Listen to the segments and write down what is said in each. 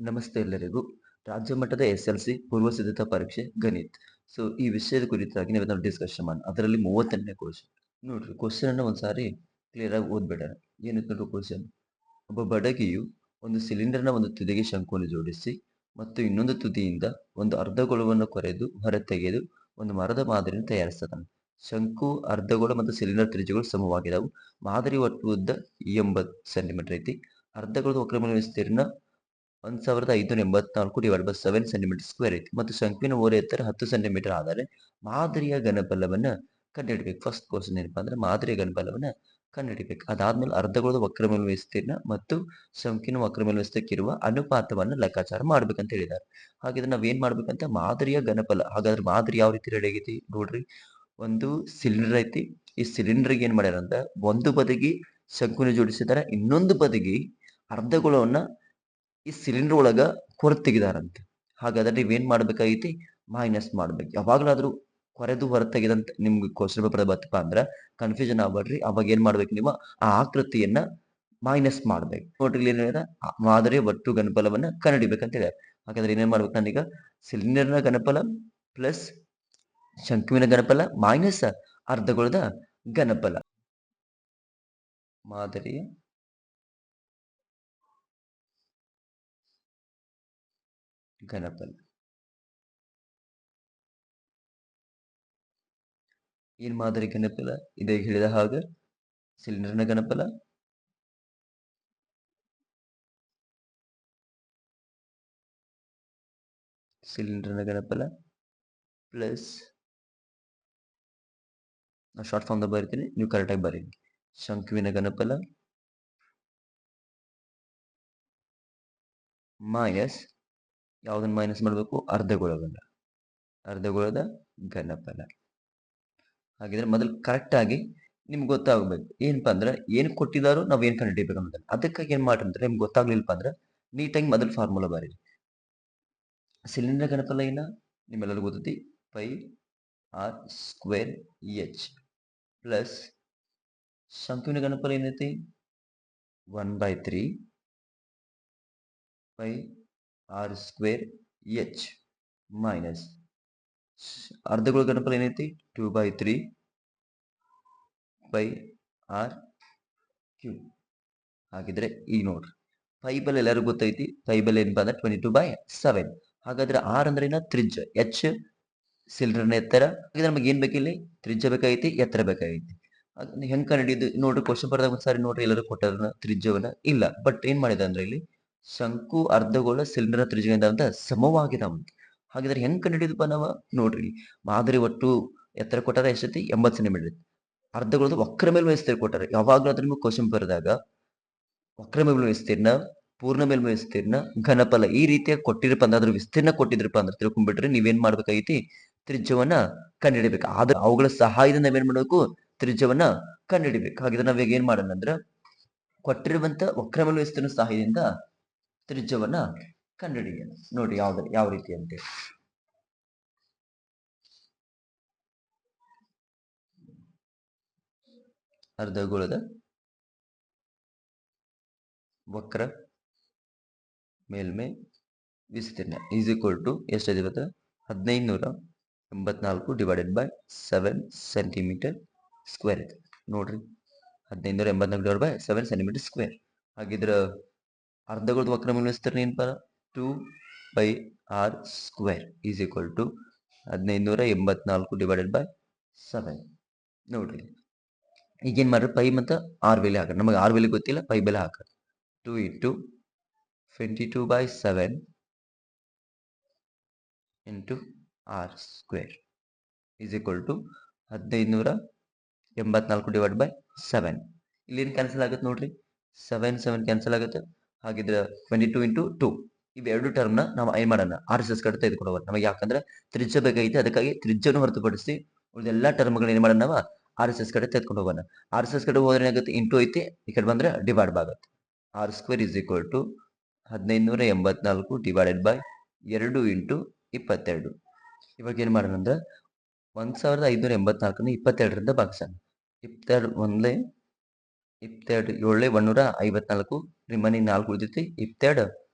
ನಮಸ್ತೆ ಎಲ್ಲರಿಗೂ. ರಾಜ್ಯ ಮಟ್ಟದ ಎಸ್ಎಲ್ಸಿ ಪೂರ್ವ ಸಿದ್ಧತಾ ಪರೀಕ್ಷೆ ಗಣಿತ್. ಸೊ ಈ ವಿಷಯದ ಕುರಿತಾಗಿ ನಾವು ಡಿಸ್ಕಷನ್ ಮಾಡೋಣ. ಅದರಲ್ಲಿ 38ನೇ ಕ್ವಶನ್ ನೋಡ್ರಿ. ಕ್ವಶನ್ ಅನ್ನ ಒಂದ್ಸಾರಿ ಕ್ಲಿಯರ್ ಆಗಿ ಓದ್ಬೇಡ. ಏನಿತ್ತು ನೋಡ್ರಿ ಕ್ವಶನ್. ಒಬ್ಬ ಬಡಗಿಯು ಒಂದು ಸಿಲಿಂಡರ್ನ ಒಂದು ತುದಿಗೆ ಶಂಕುವನ್ನು ಜೋಡಿಸಿ ಮತ್ತು ಇನ್ನೊಂದು ತುದಿಯಿಂದ ಒಂದು ಅರ್ಧಗೋಳವನ್ನು ಕೊರೆದು ಹೊರತೆಗೆದು ಒಂದು ಮರದ ಮಾದರಿಯನ್ನು ತಯಾರಿಸ್ತಾನೆ. ಶಂಕು, ಅರ್ಧಗೋಳ ಮತ್ತು ಸಿಲಿಂಡರ್ ತ್ರಿಜ್ಯಗಳು ಸಮವಾಗಿದ್ದವು. ಮಾದರಿ ಒಟ್ಟು ಉದ್ದ 80 ಸೆಂಟಿಮೀಟರ್ ಐತಿ. ಅರ್ಧಗೋಳದ ವಕ್ರಮೂಲ ವಿಸ್ತೀರ್ಣ 1584 / 7 ಸೆಂಟಿಮೀಟರ್ ಸ್ಕ್ವೇರ್ ಐತಿ ಮತ್ತು ಶಂಕುವಿನ ಓರೆ ಎತ್ತರ 10 ಸೆಂಟಿಮೀಟರ್ ಆದರೆ ಮಾದರಿಯ ಘನಫಲವನ್ನ ಕಂಡುಹಿಡಿಬೇಕು. ಫಸ್ಟ್ ಕ್ವಶನ್ ಏನಪ್ಪಾ ಅಂದ್ರೆ ಮಾದರಿಯ ಘನಫಲವನ್ನ ಕಂಡುಹಿಡಿಬೇಕು. ಅದಾದ್ಮೇಲೆ ಅರ್ಧಗೋಳದ ವಕ್ರಮೂಲ ವಿಸ್ತೀರ್ಣ ಮತ್ತು ಶಂಕಿನ ವಕ್ರಮೂಲ ವಿಸ್ತೀರ್ಣಕ್ಕಿರುವ ಅನುಪಾತವನ್ನು ಲೆಕ್ಕಾಚಾರ ಮಾಡ್ಬೇಕಂತ ಹೇಳಿದ್ದಾರೆ. ಹಾಗಿದ್ರೆ ನಾವ್ ಏನ್ ಮಾಡ್ಬೇಕಂತ ಮಾದರಿಯ ಘನಫಲ. ಹಾಗಾದ್ರೆ ಮಾದರಿ ಯಾವ ರೀತಿ ರೆಡಿ ಆಗೈತಿ ನೋಡ್ರಿ. ಒಂದು ಸಿಲಿಂಡರ್ ಐತಿ. ಈ ಸಿಲಿಂಡರ್ಗೆ ಏನ್ ಮಾಡ್ಯಾರ ಅಂತ ಒಂದು ಬದಿಗೆ ಶಂಕುನ ಜೋಡಿಸಿದಾರೆ, ಇನ್ನೊಂದು ಬದಿಗೆ ಅರ್ಧಗೋಳವನ್ನ ಈ ಸಿಲಿಂಡರ್ ಒಳಗ ಹೊರ ತೆಗಿದಾರಂತೆ. ಹಾಗಾದ್ರೆ ನೀವೇನ್ ಮಾಡ್ಬೇಕಾಗೈತಿ, ಮೈನಸ್ ಮಾಡ್ಬೇಕು. ಯಾವಾಗ್ಲಾದ್ರೂ ಕೊರೆದು ಹೊರ ತೆಗೆದಂತ ನಿಮ್ಗೆ ಕ್ವಶನ್ ಪೇಪರ್ ಬತ್ತಪ್ಪ ಅಂದ್ರ ಕನ್ಫ್ಯೂಷನ್ ಆಗ್ಬೇಡ್ರಿ. ಅವಾಗ ಏನ್ ಮಾಡ್ಬೇಕು, ನೀವು ಆ ಆಕೃತಿಯನ್ನ ಮೈನಸ್ ಮಾಡ್ಬೇಕು. ನೋಡ್ರಿ ಏನ್ ಹೇಳಿದ, ಮಾದರಿಯ ಒಟ್ಟು ಘನಫಲವನ್ನ ಕಂಡುಹಿಡಿಬೇಕಂತ ಹೇಳಿದಾರೆ. ಹಾಗಾದ್ರೆ ಏನೇನ್ ಮಾಡ್ಬೇಕು, ನಾನೀಗ ಸಿಲಿಂಡರ್ನ ಘನಫಲ ಪ್ಲಸ್ ಶಂಕುವಿನ ಘನಫಲ ಮೈನಸ್ ಅರ್ಧಗೋಳದ ಘನಫಲ. ಮಾದರಿಯ ಘನಫಲ ಏನ್ ಮಾದರಿ ಘನಫಲ ಇದೇ ಹೇಳಿದ ಹಾಗೆ ಸಿಲಿಂಡರ್ನ ಘನಫಲ ಪ್ಲಸ್ ನಾ ಶಾರ್ಟ್ ಫಾರ್ಮ್ ಬರೀತೀನಿ, ನೀವು ಕರೆಕ್ಟಾಗಿ ಬರೀರಿ. ಶಂಕುವಿನ ಘನಫಲ ಮೈನಸ್ ಯಾವ್ದನ್ನ ಮೈನಸ್ ಮಾಡಬೇಕು, ಅರ್ಧಗೋಳದ ಘನಫಲ. ಹಾಗಿದ್ರೆ ಮೊದಲು ಕರೆಕ್ಟ್ ಆಗಿ ನಿಮ್ಗೆ ಗೊತ್ತಾಗ್ಬೇಕು ಏನಪ್ಪಾ ಅಂದ್ರೆ ಏನ್ ಕೊಟ್ಟಿದಾರೋ ನಾವ್ ಏನ್ ಕಂಡುಹಿಡಿಬೇಕು ಅನ್ನೋದನ್ನ. ಅದಕ್ಕಾಗಿ ಏನ್ ಮಾಡ್ರಿ, ನಿಮ್ಗೆ ಗೊತ್ತಾಗ್ಲಿಲ್ಲಪ್ಪ ಅಂದ್ರೆ ನೀಟಾಗಿ ಮೊದಲು ಫಾರ್ಮುಲಾ ಬರೀರಿ. ಸಿಲಿಂಡರ್ ಘನಫಲ ಏನ ನಿಮ್ಮೆಲ್ಲರಿಗೂ ಗೊತ್ತೈತಿ, pi R square h plus ಶಂಕುವಿನ ಘನಫಲ ಏನೈತಿ 1/3 pi R square h minus ಅರ್ಧಗೋಳ ಘನಫಲ ಏನೈತಿ 2/3 ಪೈ ಆರ್ ಕ್ಯೂಬ್. ಹಾಗಿದ್ರೆ ಈಗ ನೋಡ್ರಿ, ಪೈ ಬೆಲೆ ಎಲ್ಲರಿಗೂ ಗೊತ್ತೈತಿ. ಪೈ ಬೆಲೆ ಏನಪ್ಪಾ ಅಂದ್ರೆ 22/7. ಹಾಗಾದ್ರೆ ಆರ್ ಅಂದ್ರೆ ಏನ, ತ್ರಿಜ್ಯ. ಎಚ್ ಸಿಲಿಂಡರ್ನ ಎತ್ತರ. ಹಾಗಿದ್ರೆ ನಮಗೆ ಏನ್ ಬೇಕಿಲ್ಲಿ, ತ್ರಿಜ್ಯ ಬೇಕಾಗೈತಿ, ಎತ್ತರ ಬೇಕಾಗೈತಿ. ಹೆಂಗ್ ಕಂಡಿದ್ದು ನೋಡ್ರಿ. ಕ್ವಶನ್ ಬರ್ದಾಗ ಒಂದ್ಸಾರಿ ನೋಡ್ರಿ, ಎಲ್ಲರೂ ಕೊಟ್ಟಾರ ತ್ರಿಜ್ಯವನ್ನ ಇಲ್ಲ. ಬಟ್ ಏನ್ ಮಾಡಿದ ಅಂದ್ರೆ ಇಲ್ಲಿ ಶಂಕು, ಅರ್ಧಗೋಳ, ಸಿಲಿಂಡರ್ ತ್ರಿಜ್ಯದಿಂದ ಅಂತ ಸಮವಾಗಿದಾವ. ಹಾಗಿದ್ರೆ ಹೆಂಗ್ ಕಂಡಿಡಿದಪ್ಪ ನಾವ ನೋಡ್ರಿ. ಮಾದರಿ ಒಟ್ಟು ಎತ್ತರ ಕೊಟ್ಟಾರ ಎಷ್ಟೈತಿ, 80 ಸೆಂಟಿಮೀಟರ್. ಅರ್ಧಗೋಳದ ವಕ್ರ ಮೇಲ್ಮೈ ವಿಸ್ತೀರ್ಣ ಕೊಟ್ಟಾರೆ. ಯಾವಾಗ್ಲಾದ್ರೂ ನಿಮ್ಗೆ ಕ್ವಶನ್ ಬರೆದಾಗ ವಕ್ರ ಮೇಲ್ಮೈ ವಿಸ್ತೀರ್ಣ, ಪೂರ್ಣ ಮೇಲ್ಮೈ ವಿಸ್ತೀರ್ಣ, ಘನಫಲ ಈ ರೀತಿಯಾಗಿ ಕೊಟ್ಟಿರಪ್ಪ ಅಂದ್ರೆ, ಅದ್ರ ವಿಸ್ತೀರ್ಣ ಕೊಟ್ಟಿದ್ರಪ್ಪ ಅಂದ್ರೆ ತಿಳ್ಕೊಂಡ್ಬಿಟ್ರೆ ನೀವೇನ್ ಮಾಡ್ಬೇಕಾಗೈತಿ, ತ್ರಿಜ್ಯವನ್ನ ಕಂಡುಹಿಡಿಬೇಕು. ಆದ್ರೆ ಅವುಗಳ ಸಹಾಯದಿಂದ ನಾವೇನ್ ಮಾಡ್ಬೇಕು, ತ್ರಿಜ್ಯವನ್ನ ಕಂಡುಹಿಡಿಬೇಕು. ಹಾಗಿದ್ರೆ ನಾವ್ ಈಗ ಏನ್ ಮಾಡೋಣ ಅಂದ್ರೆ ಕೊಟ್ಟಿರುವಂತ ವಕ್ರ ಮೇಲ್ಮೈ ವಿಸ್ತೀರ್ಣ ಸಹಾಯದಿಂದ ತ್ರಿಜ್ಯವನ್ನ ಕಂಡುಹಿಡಿಯೋಣ. ನೋಡಿ ಯಾವ ರೀತಿ ಅಂತೇಳಿ. ಅರ್ಧಗೋಳದ ವಕ್ರ ಮೇಲ್ಮೈ ವಿಸ್ತೀರ್ಣ ಈಸ್ ಈಕ್ವಲ್ ಟು ಎಷ್ಟಿದೆ ಗೊತ್ತಾ, 1584 / 7 ಸೆಂಟಿಮೀಟರ್ ಸ್ಕ್ವೇರ್ ಇದೆ ನೋಡ್ರಿ. 1584 / 7 ಸೆಂಟಿಮೀಟರ್ ಸ್ಕ್ವೇರ್. ಹಾಗಿದ್ರ ಅರ್ಧಗೋಳದ ವಕ್ರ ಮೇಲ್ಮೈ ವಿಸ್ತೀರ್ಣ ಏನಪ್ಪ, 2 pi R square is equal to 1584 / 7. ನೋಡ್ರಿ ಈಗೇನ್ ಮಾಡ್ರಿ, ಪೈ ಮತ್ತು ಆರ್ ಬೆಲೆ ಹಾಕ. ನಮಗೆ ಆರ್ ಬೆಲೆ ಗೊತ್ತಿಲ್ಲ, ಪೈ ಬೆಲೆ ಹಾಕ. 2 × 22/7 into R square is equal to 1584 / 7. ಇಲ್ಲಿ ಏನು ಕ್ಯಾನ್ಸಲ್ ಆಗುತ್ತೆ ನೋಡ್ರಿ, 7 ಕ್ಯಾನ್ಸಲ್ ಆಗುತ್ತೆ. ಹಾಗಿದ್ರೆ 22 × 2 ಇವೆರಡು ಟರ್ಮ್ನ ನಾವು ಏನ್ ಮಾಡೋಣ, RSS ಕಡೆ ತೆಗೆದುಕೊಂಡು ನಮಗೆ. ಯಾಕಂದ್ರೆ ತ್ರಿಜ್ಯ ಬೇಕಾಗಿತ್ತು, ಅದಕ್ಕಾಗಿ ತ್ರಿಜ್ಯನು ಹೊರತುಪಡಿಸಿ ಉಳಿದೆಲ್ಲ ಟರ್ಮ್ಗಳನ್ನ ಏನ್ ಮಾಡೋಣ, ನಾವು RSS ಕಡೆ ತೆಗೆದುಕೊಂಡು ಹೋಗೋಣ. RSS ಕಡೆ ಹೋದ್ರೆ ಏನಾಗುತ್ತೆ, ಇಂಟು ಐತಿ, ಈ ಕಡೆ ಬಂದ್ರೆ ಡಿವೈಡ್ ಆಗುತ್ತೆ. R square is equal to 1584 / 2 × 22. ಇವಾಗ ಏನ್ ಮಾಡೋಣ ಅಂದ್ರೆ 1584 22ರಿಂದ ಭಾಗಿಸೋಣ. 22 ಒಂದ್ಲೆ 22 7 154 ರಿಮೈನಿಂಗ್ 4 ಉಳಿದೈತಿ. 22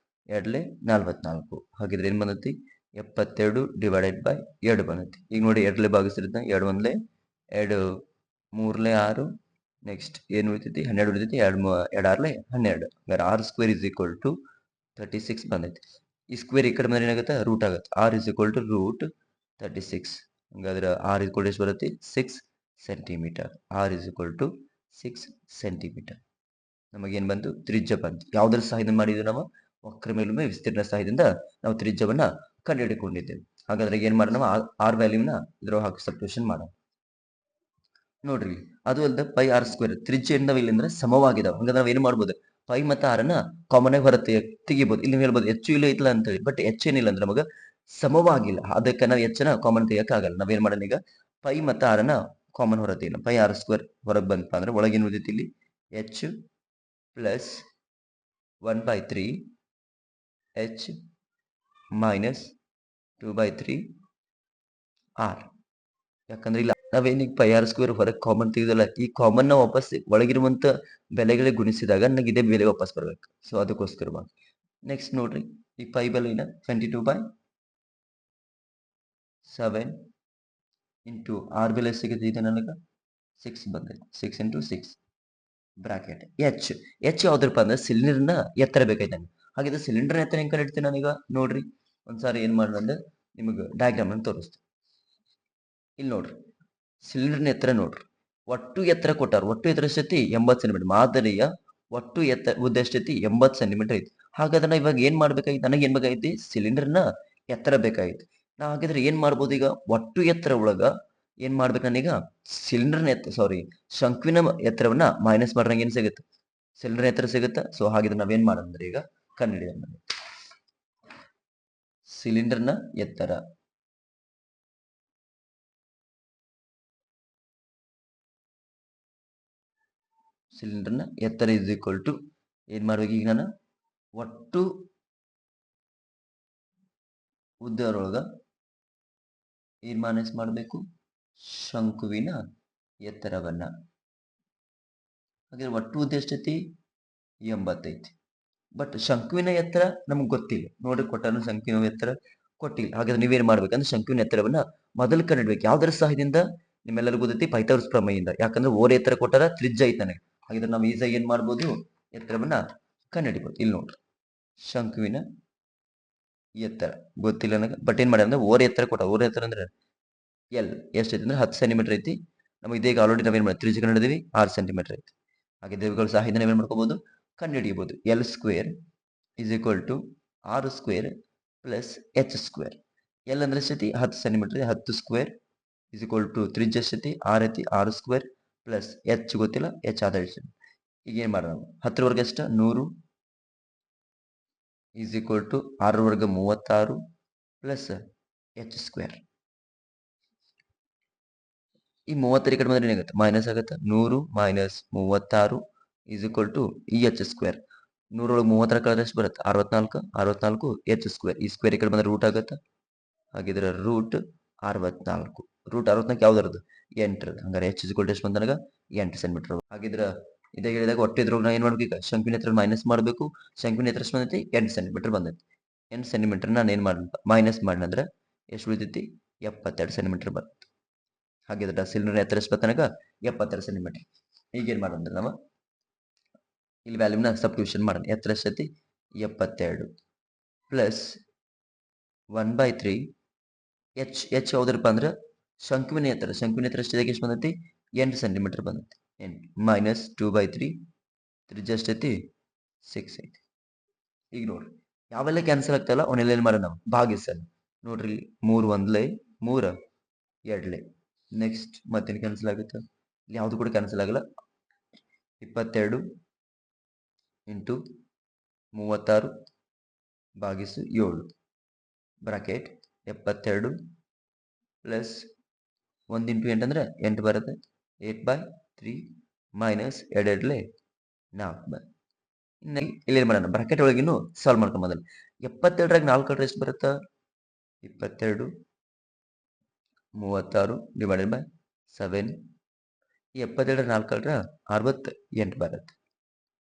ಎರಡ್ಲೆ 44. ಹಾಗಿದ್ರೆ ಏನ್ ಬಂದೈತಿ 72 ಡಿವೈಡೆಡ್ ಬೈ 2 ಬಂದೈತಿ. ಈಗ ನೋಡಿ ಎರಡ್ಲೆ ಭಾಗಿಸಿದ್ರೆ 2 ಒಂದ್ಲೆ 2 ಮೂರ್ಲೆ 6 ನೆಕ್ಸ್ಟ್ ಏನ್ ಉಳಿತೈತಿ 12 ಉಳಿತೈತಿ 2 ಆರ್ಲೆ 12. ಹಂಗಾರೆ R square is equal to 36 ಬಂದೈತಿ. ಈ ಸ್ಕ್ವೇರ್ ಈ ಕಡೆ ಬಂದ್ರೆ ಏನಾಗುತ್ತೆ ರೂಟ್ ಆಗುತ್ತೆ. R is equal to root 36. ಹಂಗಾದ್ರೆ ಆರ್ ಈಕ್ವಲ್ ಎಷ್ಟು ಬರುತ್ತೆ 6 centimetre. R is equal to 6 centimetre. ನಮಗೇನ್ ಬಂತು ತ್ರಿಜ್ಯ ಬಂತು. ಯಾವ್ದ್ರ ಸಹಾಯದಿಂದ ಮಾಡಿದ್ವಿ ನಾವು ವಕ್ರ ಮೇಲ್ಮೈ ವಿಸ್ತೀರ್ಣ ಸಹಾಯದಿಂದ ನಾವು ತ್ರಿಜ್ಯವನ್ನ ಕಂಡುಹಿಡಿದುಕೊಂಡಿದ್ದೇವೆ. ಹಾಗಾದ್ರೆ ಏನ್ ಮಾಡೋಣ ನಾವು ಆರ್ ವ್ಯಾಲ್ಯೂನ ಇದ್ರ ಹಾಕಿ ಸಬ್ಸ್ಟಿಟ್ಯೂಷನ್ ಮಾಡೋಣ. ನೋಡ್ರಿ ಅದು ಅಲ್ದ ಪೈ ಆರ್ ಸ್ಕ್ವೇರ್ ತ್ರಿಜ್ಯ ಏನದಾವ ಇಲ್ಲಿ ಅಂದ್ರೆ ಸಮವಾಗಿದಾವ. ಹಂಗಂದ್ರೆ ನಾವ್ ಏನ್ ಮಾಡ್ಬೋದು ಪೈ ಮತ್ತು ಆರನ್ನ ಕಾಮನ್ ಆಗಿ ಹೊರ ತೆಗಿಬಹುದು. ಇಲ್ಲಿ ಹೇಳ್ಬೋದು ಹೆಚ್ಚು ಇಲ್ಲ ಐತಲ್ಲ ಅಂತ ಹೇಳಿ. ಬಟ್ ಹೆಚ್ಚು ಏನಿಲ್ಲ ಅಂದ್ರೆ ನಮಗ ಸಮವಾಗಿಲ್ಲ. ಅದಕ್ಕೆ ನಾವು ಹೆಚ್ಚನ ಕಾಮನ್ ತೆಗಿಯಕ್ ಆಗಲ್ಲ. ನಾವೇನ್ ಮಾಡೋಣ ಈಗ ಪೈ ಮತ್ತು ಆರನ್ನ ಕಾಮನ್ ಹೊರ ತೆಗಿಯೋಣ. ಪೈ ಆರ್ ಸ್ಕ್ವೇರ್ ಹೊರಗೆ ಬಂತಪ್ಪ ಅಂದ್ರೆ ಒಳಗೇನು ಉಳಿದೈತಿ ಇಲ್ಲಿ H plus 1/3 h minus 2/3 R. ಯಾಕಂದ್ರೆ ಇಲ್ಲ ನಾವೇನೀಗ ಪೈ ಆರ್ ಸ್ಕ್ವೇರ್ ಹೊರಗೆ ಕಾಮನ್ ತೆಗೆದಲ್ಲ, ಈ ಕಾಮನ್ ನ ವಾಪಸ್ ಒಳಗಿರುವಂತ ಬೆಲೆಗಳಿಗೆ ಗುಣಿಸಿದಾಗ ನನಗೆ ಇದೇ ಬೆಲೆ ವಾಪಸ್ ಬರ್ಬೇಕು. ಸೊ ಅದಕ್ಕೋಸ್ಕರವಾಗಿ ನೆಕ್ಸ್ಟ್ ನೋಡ್ರಿ ಈ ಪೈ ಬೆಲೆನ 22/7 ಇಂಟು ಆರ್ ಬೆಲೆ ಸಿಗುತ್ತೆ ಇದೆ ನನಗೆ 6 ಬಂದೈತೆ. 6 ಇಂಟು 6 ಬ್ರಾಕೆಟ್ ಎಚ್ ಯಾವ್ದ್ರಪ್ಪ ಅಂದ್ರೆ ಸಿಲಿಂಡರ್ನ ಎತ್ತರ ಬೇಕಾಯ್ತು ನನಗೆ. ಹಾಗಿದ್ರೆ ಸಿಲಿಂಡರ್ ಎತ್ತರ ಹೆಂಗ್ ಕಂಡಿಡ್ತೀನಿ ನಾನೀಗ ನೋಡ್ರಿ ಒಂದ್ಸಾರಿ ಏನ್ ಮಾಡೋಣ ಅಂದ್ರೆ ನಿಮಗೆ ಡಯಾಗ್ರಾಮ್ ಅನ್ನು ತೋರಿಸ್ತೀನಿ. ಇಲ್ಲಿ ನೋಡ್ರಿ ಸಿಲಿಂಡರ್ನ ಎತ್ತರ ನೋಡ್ರಿ ಒಟ್ಟು ಎತ್ತರ ಕೊಟ್ಟಾರ. ಒಟ್ಟು ಎತ್ತರ ಎಷ್ಟೈತಿ 80 ಸೆಂಟಿಮೀಟರ್. ಮಾದರಿಯ ಒಟ್ಟು ಉದ್ದ ಎಷ್ಟೈತಿ 80 ಸೆಂಟಿಮೀಟರ್ ಐತಿ. ಹಾಗಾದ್ರೆ ಇವಾಗ ಏನ್ ಮಾಡ್ಬೇಕಾಗಿತ್ತು ನನಗೆ ಏನ್ ಬೇಕಾಗೈತಿ ಸಿಲಿಂಡರ್ನ ಎತ್ತರ ಬೇಕಾಗಿತ್ತು. ನಾ ಹಾಗಿದ್ರೆ ಏನ್ ಮಾಡ್ಬೋದು ಈಗ ಒಟ್ಟು ಎತ್ತರ ಒಳಗ ಏನ್ ಮಾಡ್ಬೇಕು ನಾನೀಗ ಸಿಲಿಂಡರ್ನ ಶಂಕುವಿನ ಎತ್ತರವನ್ನ ಮೈನಸ್ ಮಾಡ್ರಂಗ ಏನ್ ಸಿಗುತ್ತೆ ಸಿಲಿಂಡರ್ ಎತ್ತರ ಸಿಗುತ್ತಾ. ಸೊ ಹಾಗಿದ್ರೆ ನಾವೇನ್ ಮಾಡೋಣ ಈಗ ಕಂಡುಹಿಡಿಯೋಣ. ಸಿಲಿಂಡರ್ನ ಎತ್ತರ ಸಿಲಿಂಡರ್ನ ಎತ್ತರ ಇಸ್ ಈಕ್ವಲ್ ಟು ಏನ್ ಮಾಡ್ಬೇಕು ಈಗ ನಾನು ಒಟ್ಟು ಉದ್ದರೊಳಗ ಏನ್ ಮೈನಸ್ ಮಾಡಬೇಕು ಶಂಕುವಿನ ಎತ್ತರವನ್ನ. ಹಾಗೆ ಒಟ್ಟು ಉದ್ದ ಎಷ್ಟೈತಿ 80 ಐತಿ. ಬಟ್ ಶಂಕುವಿನ ಎತ್ತರ ನಮ್ಗೆ ಗೊತ್ತಿಲ್ಲ. ನೋಡ್ರಿ ಕೊಟ್ಟಾನು ಶಂಕುವಿನ ಎತ್ತರ ಕೊಟ್ಟಿಲ್ಲ. ಹಾಗಾದ್ರೆ ನೀವೇನ್ ಮಾಡ್ಬೇಕಂದ್ರೆ ಶಂಕುವಿನ ಎತ್ತರವನ್ನ ಮೊದಲು ಕಂಡಿಡ್ಬೇಕು. ಯಾವ್ದರ ಸಹಾಯದಿಂದ ನಿಮ್ಮೆಲ್ಲರಿಗೂ ಗೊತ್ತೈತಿ ಪೈಥಾಗರಸ್ ಪ್ರಮೇಯದಿಂದ. ಯಾಕಂದ್ರೆ ಓರೆ ಎತ್ತರ ಕೊಟ್ಟಾರ ತ್ರಿಜ್ಯ ಐತಿ ನನಗೆ. ಹಾಗಿದ್ರೆ ನಾವು ಈಸಿಯಾಗಿ ಏನ್ ಮಾಡ್ಬೋದು ಎತ್ತರವನ್ನ ಕಂಡುಹಿಡಿಬಹುದು. ಇಲ್ಲಿ ನೋಡ್ರಿ ಶಂಕುವಿನ ಎತ್ತರ ಗೊತ್ತಿಲ್ಲ ನನಗೆ. ಬಟ್ ಏನ್ ಮಾಡಿ ಅಂದ್ರೆ ಓರೆ ಎತ್ತರ ಕೊಟ್ಟ. ಓರೆ ಎತ್ತರ ಅಂದ್ರೆ ಎಲ್ ಎಷ್ಟೈತಿ ಅಂದ್ರೆ 10 ಸೆಂಟಿಮೀಟರ್ ಐತಿ. ನಮಗೆ ಇದೀಗ ಆಲ್ರೆಡಿ ನಾವೇನ್ ಮಾಡಿ ತ್ರಿಜ್ಯ ಕಂಡಿದ್ದೀವಿ 6 ಸೆಂಟಿಮೀಟರ್ ಐತಿ. ಹಾಗೆ ದೇವಗಳ ಸಹಾಯದಿಂದ ನಾವೇನ್ ಮಾಡ್ಕೋಬಹುದು ಕಂಡುಹಿಡಿಯಬಹುದು. L square is equal to R square plus H square. L ಅಂದ್ರೆ ಎಷ್ಟೈತಿ 10 centimetre 10 square is equal to ತ್ರಿಜ್ಯ ಎಷ್ಟೈತಿ 6 ಐತಿ 6 ಸ್ಕ್ವೇರ್ ಪ್ಲಸ್ ಎಚ್ ಗೊತ್ತಿಲ್ಲ ಎಚ್ ಆದ ಈಗ ಏನ್ ಮಾಡೋಣ 10 ವರ್ಗ ಎಷ್ಟ 100 ಈಸ್ ಈಕ್ವಲ್ ಟು 6 ವರ್ಗ 36 ಪ್ಲಸ್ ಎಚ್ ಸ್ಕ್ವೇರ್. ಈ 30 ಕಡೆ ಬಂದ್ರೆ ಏನಾಗುತ್ತೆ ಮೈನಸ್ ಆಗುತ್ತೆ. 100 ಮೈನಸ್ 36 ಈಸ್ ಈಕ್ವಲ್ ಟು ಈ ಎಚ್ ಸ್ಕ್ವೇರ್. 100 ಒಳಗೆ 30 ಕಳೆದ್ರೆ ಎಷ್ಟು ಬರುತ್ತೆ 64 64 ಎಚ್ ಸ್ಕ್ವೇರ್. ಈ ಸ್ಕ್ವೇರ್ ಈ ಕಡೆ ಬಂದ್ರೆ ರೂಟ್ ಆಗುತ್ತೆ. ಹಾಗಿದ್ರೆ ರೂಟ್ 64. ರೂಟ್ 64 ಯಾವ್ದರದು 8 ಹಂಗಾರೆ ಎಚ್ ಇಸ್ ಈಕ್ವಲ್ ಟು ಎಷ್ಟು ಬಂದ ನನಗೆ 8 ಸೆಂಟಿಮೀಟರ್. ಹಾಗಿದ್ರೆ ಇದೇ ಹೇಳಿದಾಗ ಒಟ್ಟು ಇದ್ರೊಳಗೆ ನಾ ಏನ್ ಮಾಡ್ಬೇಕು ಈಗ ಶಂಕುವಿನ ಎತ್ತರ ಮೈನಸ್ ಮಾಡಬೇಕು. ಶಂಕುವಿನ ಎತ್ತರ ಎಷ್ಟು ಬಂದೈತಿ 8 ಸೆಂಟಿಮೀಟರ್ ಬಂದೈತಿ. 8 ಸೆಂಟಿಮೀಟರ್ ನಾನು ಏನ್ ಮಾಡಿ ಮೈನಸ್ ಮಾಡಿದ್ರೆ ಎಷ್ಟು ಉಳಿತೈತಿ 72 ಸೆಂಟಿಮೀಟರ್ ಬರುತ್ತೆ. ಹಾಗಿದ್ರೆ ಸಿಲಿಂಡರ್ ಎತ್ತರ ಎಷ್ಟು ಬರ್ತನಕ 72 ಸೆಂಟಿಮೀಟರ್. ಈಗೇನ್ ಮಾಡೋಣ ನಾವು ಇಲ್ಲಿ ವ್ಯಾಲ್ಯೂನ ಸಬ್ಸ್ಟಿಟ್ಯೂಷನ್ ಮಾಡೋಣ. ಎತ್ತರ ಎಷ್ಟೈತಿ 72 ಪ್ಲಸ್ 1/3 ಎಚ್ ಯಾವ್ದರಪ್ಪ ಅಂದ್ರೆ ಶಂಕುವಿನ ಎತ್ತರ. ಶಂಕುವಿನ ಎತ್ತರ ಎಷ್ಟು ಬಂದೈತಿ 8 ಸೆಂಟಿಮೀಟರ್ ಬಂದೈತಿ. 8 ಮೈನಸ್ 2/3 ತ್ರಿಜ್ಯ ಎಷ್ಟೈತಿ 6 ಐತಿ. ಈಗ ನೋಡ್ರಿ ಯಾವೆಲ್ಲ ಕ್ಯಾನ್ಸಲ್ ಆಗ್ತಾವಲ್ಲ ಅವನ್ನೆಲ್ಲ ಏನ್ ಮಾಡೋಣ ನಾವು ಭಾಗಿಸಲ್ಲ. ನೋಡ್ರಿ 3 ಒಂದ್ಲೆ 3 ಎರಡ್ಲೆ ನೆಕ್ಸ್ಟ್ ಮತ್ತೇನು ಕ್ಯಾನ್ಸಲ್ ಆಗುತ್ತೆ ಇಲ್ಲಿ ಯಾವುದು ಕೂಡ ಕ್ಯಾನ್ಸಲ್ ಆಗಲ್ಲ. 22 ಇಂಟು 36 ಭಾಗಿಸು 7 ಬ್ರಾಕೆಟ್ 72 ಪ್ಲಸ್ 1 ಇಂಟು 8 ಅಂದ್ರೆ 8 ಬರುತ್ತೆ. 8/3 ಮೈನಸ್ 2 4 ಇಲ್ಲಿ ಮಾಡೋಣ ಬ್ರಾಕೆಟ್ ಒಳಗಿನ್ನು ಸಾಲ್ವ್ ಮಾಡ್ಕೊಂಡ್ ಮೊದಲು 72ರಾಗ 4 ಎಷ್ಟು ಬರುತ್ತಾ 22 36 ಡಿವೈಡೆಡ್ ಬೈ 7. 72 4 68 ಬರುತ್ತೆ.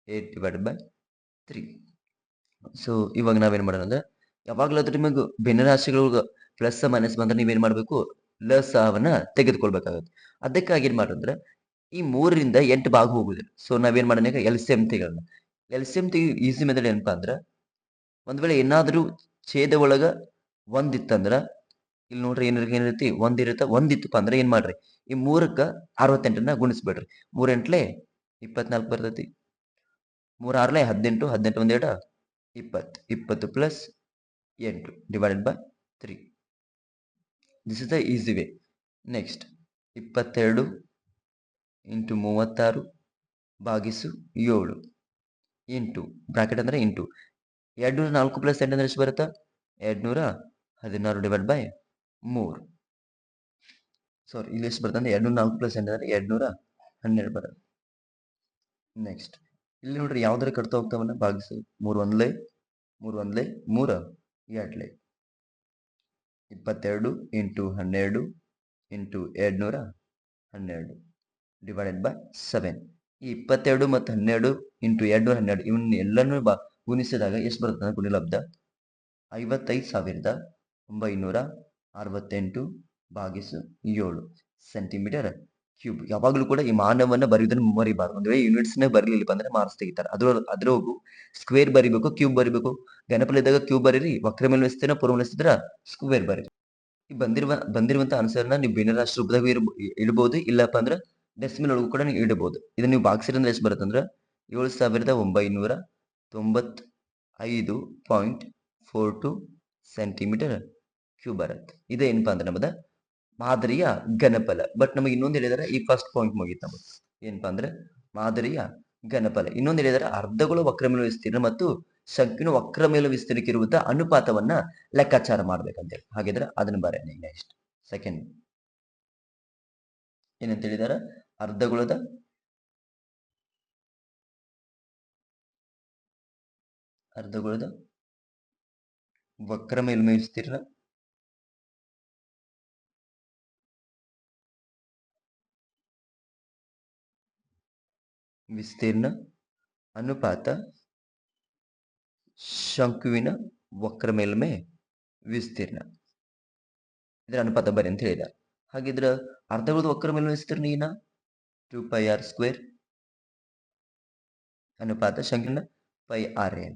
8 ಡಿವೈಡೆಡ್ ಬೈ 3 ಸೊ ಇವಾಗ ನಾವೇನ್ ಮಾಡೋಣ ಅಂದ್ರೆ ಯಾವಾಗ್ಲಾದ್ರೂ ನಿಮಗೆ ಭಿನ್ನರಾಶಿಗಳು ಪ್ಲಸ್ ಮೈನಸ್ ಬಂದ್ರೆ ನೀವೇನ್ ಮಾಡ್ಬೇಕು ಲಸವನ್ನ ತೆಗೆದುಕೊಳ್ಬೇಕಾಗುತ್ತೆ. ಅದಕ್ಕಾಗಿ ಏನ್ ಮಾಡೋದಂದ್ರೆ ಈ 3ರಿಂದ 8 ಭಾಗ ಹೋಗುದಿಲ್ಲ. ಸೊ ನಾವೇನ್ ಮಾಡೋಣ ಈಗ LCM ತೆಗೆಯೋಣ. LCM ತೆಗಿ ಈಸಿ ಮೆಥಡ್ ಏನಪ್ಪಾ ಅಂದ್ರ ಒಂದ್ ವೇಳೆ ಏನಾದ್ರೂ ಛೇದ ಒಳಗ ಒಂದಿತ್ತಂದ್ರ ಇಲ್ಲಿ ನೋಡ್ರಿ ಏನಿರತಿ ಒಂದಿತ್ತಪ್ಪ ಅಂದ್ರೆ ಏನ್ ಮಾಡ್ರಿ ಈ 3ಕ್ಕ 68ನ್ನ ಗುಣಿಸ್ಬೇಡ್ರಿ. 3 ಎಂಟ್ಲೆ 24 ಬರ್ತೈತಿ. 3 Harley 18, 18 ಒಂದೆರಡ 20, 20 plus 8 divided by 3. This is the easy way. Next 22 into 36 ಭಾಗಿಸು 7 ಇಂಟು ಬ್ರಾಕೆಟ್ ಅಂದ್ರೆ ಇಂಟು 204 ಪ್ಲಸ್ 8 ಅಂದ್ರೆ ಎಷ್ಟು ಬರುತ್ತಾ 216 ಡಿವೈಡ್ ಬೈ 3. ಸಾರಿ ಇಲ್ಲಿ ಎಷ್ಟು ಬರ್ತದೆ 204 ಪ್ಲಸ್ 8 ಅಂದ್ರೆ 212 ಬರುತ್ತೆ. ನೆಕ್ಸ್ಟ್ ಇಲ್ಲಿ ನೋಡ್ರಿ ಯಾವ್ದಾರ ಕಟ್ತಾ ಹೋಗ್ತಾವನ್ನ ಭಾಗಿಸು 3 ಒಂದ್ಲೆ 3 ಒಂದ್ಲೆ 3 2 22 ಇಂಟು 12 ಇಂಟು 212 ಡಿವೈಡೆಡ್ ಬೈ 7. ಈ 22 ಮತ್ತು 12 ಇಂಟು 212 ಇವನ್ನ ಎಲ್ಲನೂ ಗುಣಿಸಿದಾಗ ಎಷ್ಟು ಬರ್ತದೆ ಗುಣಿಲಬ್ಧ 55,968 ಭಾಗಿಸು 7 ಸೆಂಟಿಮೀಟರ್ ಕ್ಯೂಬ್. ಯಾವಾಗಲೂ ಕೂಡ ಈ ಮಾನವನ್ನ ಬರೆಯುವುದನ್ನು ಮರಿಬಾರ್ದು. ಒಂದು ವೇಳೆ ಯೂನಿಟ್ಸ್ ನ ಬರಲಿಲ್ಲ ಅಂದ್ರೆ ಮಾರ್ಕ್ಸ್ ತೆಗಿತಾರೆ. ಅದ್ರೊಳಗೂ ಸ್ಕ್ವೇರ್ ಬರಿಬೇಕು, ಕ್ಯೂಬ್ ಬರಿಬೇಕು. ಗಣಪತಿ ಇದ್ದಾಗ ಕ್ಯೂಬ್ ಬರೀರಿ, ವಕ್ರ ಮೇಲೆ ವಿಸ್ತೀರ್ಣ ಪೂರ್ವ ವಿಸ್ತೀರ್ಣ ಸ್ಕ್ವೇರ್ ಬರೀರಿ. ಈ ಬಂದಿರುವಂತ ಆನ್ಸರ್ನ ನೀವು ಭಿನ್ನರಾಶಿ ರೂಪದಾಗ ಇಡಬಹುದು, ಇಲ್ಲಪ್ಪ ಅಂದ್ರೆ ಡೆಸಿಮಲ್ ಒಳಗೂ ಕೂಡ ನೀವು ಇಡಬಹುದು. ಇದನ್ನ ನೀವು ಭಾಗಿಸಿದ್ರೆ ಎಷ್ಟು ಬರುತ್ತೆ ಅಂದ್ರೆ 7,995.42 ಸೆಂಟಿಮೀಟರ್ ಕ್ಯೂಬ್ ಬರುತ್ತೆ. ಇದೇನಪ್ಪಾ ಅಂದ್ರೆ ನಮ್ಮದ ಮಾದರಿಯ ಘನಫಲ. ಬಟ್ ನಮಗೆ ಇನ್ನೊಂದು ಹೇಳಿದಾರೆ, ಈ ಫಸ್ಟ್ ಪಾಯಿಂಟ್ ಮುಗಿತು ನಮಗೆ ಏನಪ್ಪಾ ಅಂದ್ರೆ ಮಾದರಿಯ ಘನಫಲ. ಇನ್ನೊಂದು ಹೇಳಿದಾರೆ ಅರ್ಧಗಳು ವಕ್ರಮೇಲು ವಿಸ್ತೀರ್ಣ ಮತ್ತು ಶಂಕಿನ ವಕ್ರಮೇಲು ವಿಸ್ತೀರ್ಣಕ್ಕೆ ಇರುವಂತಹ ಅನುಪಾತವನ್ನ ಲೆಕ್ಕಾಚಾರ ಮಾಡ್ಬೇಕಂತೇಳಿ. ಹಾಗಿದ್ರೆ ಅದನ್ನ ಬರೆಯೋಣ. ನೆಕ್ಸ್ಟ್ ಸೆಕೆಂಡ್ ಏನಂತ ಹೇಳಿದಾರೆ ಅರ್ಧಗೋಳದ ವಕ್ರ ಮೇಲ್ಮೈ ವಿಸ್ತೀರ್ಣ ಅನುಪಾತ ಶಂಕುವಿನ ವಕ್ರ ಮೇಲ್ಮೈ ವಿಸ್ತೀರ್ಣ, ಇದರ ಅನುಪಾತ ಬರಿ ಅಂತ ಹೇಳಿದ. ಹಾಗಿದ್ರೆ ಅರ್ಧಗೋಳದ ವಕ್ರ ಮೇಲ್ಮೈ ವಿಸ್ತೀರ್ಣ ಏನ 2πr² ಅನುಪಾತ ಶಂಕುವಿನ πrn.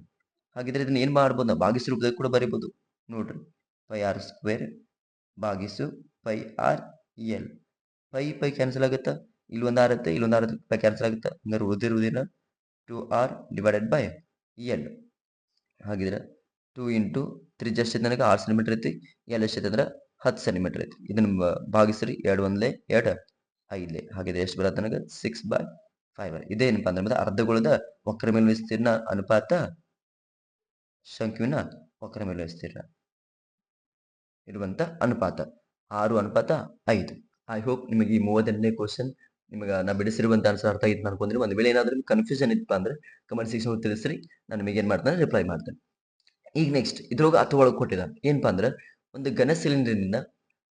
ಹಾಗಿದ್ರೆ ಇದನ್ನ ಏನ್ ಮಾಡ್ಬೋದು ನಾವು ಭಾಗಿಸು ರೂಪದಲ್ಲಿ ಕೂಡ ಬರೀಬಹುದು. ನೋಡ್ರಿ πr² ಭಾಗಿಸು πrl. ಪೈ ಕ್ಯಾನ್ಸಲ್ ಆಗುತ್ತಾ, ಇಲ್ಲೊಂದು ಆರುತ್ತೆ, ಇಲ್ಲೊಂದು ಆರುತ್ತೆ, ಪೈ ಕ್ಯಾನ್ಸಲ್ ಆಗುತ್ತಾ, ಹಂಗಾರೆ ಉಳಿದಿರುವುದೇನ 2r ಡಿವೈಡೆಡ್ ಬೈ ಎಲ್. ಹಾಗಿದ್ರೆ 2 ಇಂಟು 3 ಜಸ್ಟ್ ನನಗೆ 6 ಸೆಂಟಿಮೀಟರ್ ಐತಿ, ಎಲ್ ಎಷ್ಟೈತೆ ಅಂದ್ರೆ 10 ಸೆಂಟಿಮೀಟರ್ ಐತಿ. ಇದನ್ನ ಭಾಗಿಸ್ರಿ 2 ಒಂದ್ಲೆ 2 5. ಹಾಗಿದ್ರೆ ಎಷ್ಟು ಬರುತ್ತೆ ನನಗೆ 6/5. ಇದೇನಪ್ಪ ಅಂದ್ರೆ ಅರ್ಧಗೋಳದ ವಕ್ರ ಮೇಲ್ಮೈ ವಿಸ್ತೀರ್ಣ ಅನುಪಾತ ಶಂಕುವಿನ ವಕ್ರ ಮೇಲ್ಮೈ ವಿಸ್ತೀರ್ಣ ಇರುವಂತ ಅನುಪಾತ 6:5. ಐ ಹೋಪ್ ನಿಮಗೆ ಈ 38ನೇ ಕ್ವಶನ್ ನಿಮಗೆ ನಾ ಬಿಡಿಸಿರುವಂತ ಆನ್ಸರ್ ಅರ್ಥ ಆಯ್ತು ಅನ್ಕೊಂಡ್ರೆ. ಒಂದು ವೇಳೆ ಏನಾದ್ರೂ ಕನ್ಫ್ಯೂಷನ್ ಇತ್ತಪ್ಪ ಅಂದ್ರೆ ಕಮೆಂಟ್ ಸೆಕ್ಷನ್ ತಿಳಿಸ್ರಿ, ನಾನು ನಿಮಗೆ ಏನ್ ಮಾಡ್ತೇನೆ ರಿಪ್ಲೈ ಮಾಡ್ತೇನೆ. ಈಗ ನೆಕ್ಸ್ಟ್ ಇದ್ರೊಳಗೆ ಅಥವಾ ಕೊಟ್ಟಿದ್ದಾರೆ ಏನಪ್ಪಾ ಅಂದ್ರೆ ಒಂದು ಘನ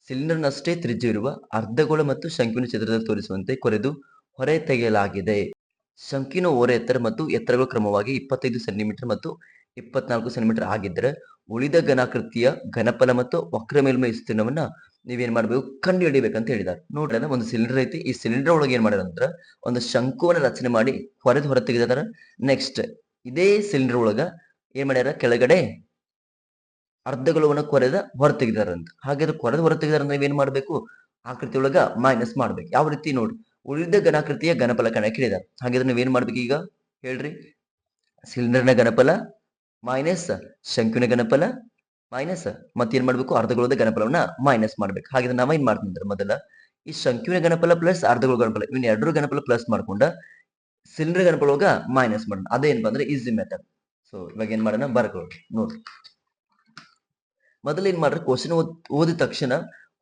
ಸಿಲಿಂಡರ್ನಷ್ಟೇ ತ್ರಿಜ್ಯವಿರುವ ಅರ್ಧಗೋಳ ಮತ್ತು ಶಂಕುವಿನ ಚಿತ್ರದಲ್ಲಿ ತೋರಿಸುವಂತೆ ಕೊರೆದು ಹೊರ ತೆಗೆಯಲಾಗಿದೆ. ಶಂಕಿನ ಓರೆ ಎತ್ತರ ಮತ್ತು ಎತ್ತರಗಳು ಕ್ರಮವಾಗಿ 25 ಸೆಂಟಿಮೀಟರ್ ಮತ್ತು 24 ಸೆಂಟಿಮೀಟರ್ ಆಗಿದ್ದರೆ ಉಳಿದ ಘನಾಕೃತಿಯ ಘನಫಲ ಮತ್ತು ವಕ್ರ ಮೇಲ್ಮೈ ವಿಸ್ತೀರ್ಣವನ್ನ ನೀವೇನ್ ಮಾಡ್ಬೇಕು ಕಂಡು ಹಿಡಿಬೇಕಂತ ಹೇಳಿದಾರೆ. ನೋಡ್ರಿ ಒಂದು ಸಿಲಿಂಡರ್ ಐತಿ, ಈ ಸಿಲಿಂಡರ್ ಒಳಗೆ ಏನ್ ಮಾಡ್ಯಾರ ಅಂದ್ರ ಒಂದು ಶಂಕುವನ್ನ ರಚನೆ ಮಾಡಿ ಹೊರ ತೆಗೆದಾರ. ನೆಕ್ಸ್ಟ್ ಇದೇ ಸಿಲಿಂಡರ್ ಒಳಗ ಏನ್ ಮಾಡ್ಯಾರ ಕೆಳಗಡೆ ಅರ್ಧಗೋಳವನ್ನ ಹೊರ ತೆಗೆದಾರಂತ. ಹಾಗಾದ್ರೆ ಹೊರ ತೆಗೆದಾರ ಅಂದ್ರೆ ನೀವೇನ್ ಮಾಡ್ಬೇಕು ಆಕೃತಿ ಒಳಗ ಮೈನಸ್ ಮಾಡ್ಬೇಕು. ಯಾವ ರೀತಿ ನೋಡ್ರಿ ಉಳಿದ ಘನಾಕೃತಿಯ ಘನಫಲ ಕಣಕ್ಕೆ ಹೇಳಿದಾರೆ. ಹಾಗಿದ್ರೆ ನೀವೇನ್ ಮಾಡ್ಬೇಕು ಈಗ ಹೇಳ್ರಿ, ಸಿಲಿಂಡರ್ನ ಘನಫಲ ಮೈನಸ್ ಶಂಕುವಿನ ಘನಫಲ ಮೈನಸ್ ಮತ್ತೇನ್ ಮಾಡ್ಬೇಕು ಅರ್ಧಗೋಳದ ಘನಫಲವನ್ನ ಮೈನಸ್ ಮಾಡ್ಬೇಕು. ಹಾಗಿದ್ರೆ ನಾವೇನ್ ಮಾಡ್ತೀವಿ ಮೊದಲ ಈ ಶಂಕುವಿನ ಘನಫಲ ಪ್ಲಸ್ ಅರ್ಧಗೋಳ ಘನಫಲ ಇವನ್ ಎರಡರ ಘನಫಲ ಪ್ಲಸ್ ಮಾಡ್ಕೊಂಡ ಸಿಲಿಂಡರ್ ಘನಫಲ ಒಳಗ ಮೈನಸ್ ಮಾಡೋಣ. ಅದೇನಪ್ಪ ಅಂದ್ರೆ ಈಸಿ ಮೆಥಡ್. ಸೊ ಇವಾಗ ಏನ್ ಮಾಡೋಣ ಬರ್ಕೊಳ್ಳಿ. ನೋಡ್ರಿ ಮೊದಲು ಏನ್ ಮಾಡ್ರಿ ಕ್ವಶನ್ ಓದಿದ ತಕ್ಷಣ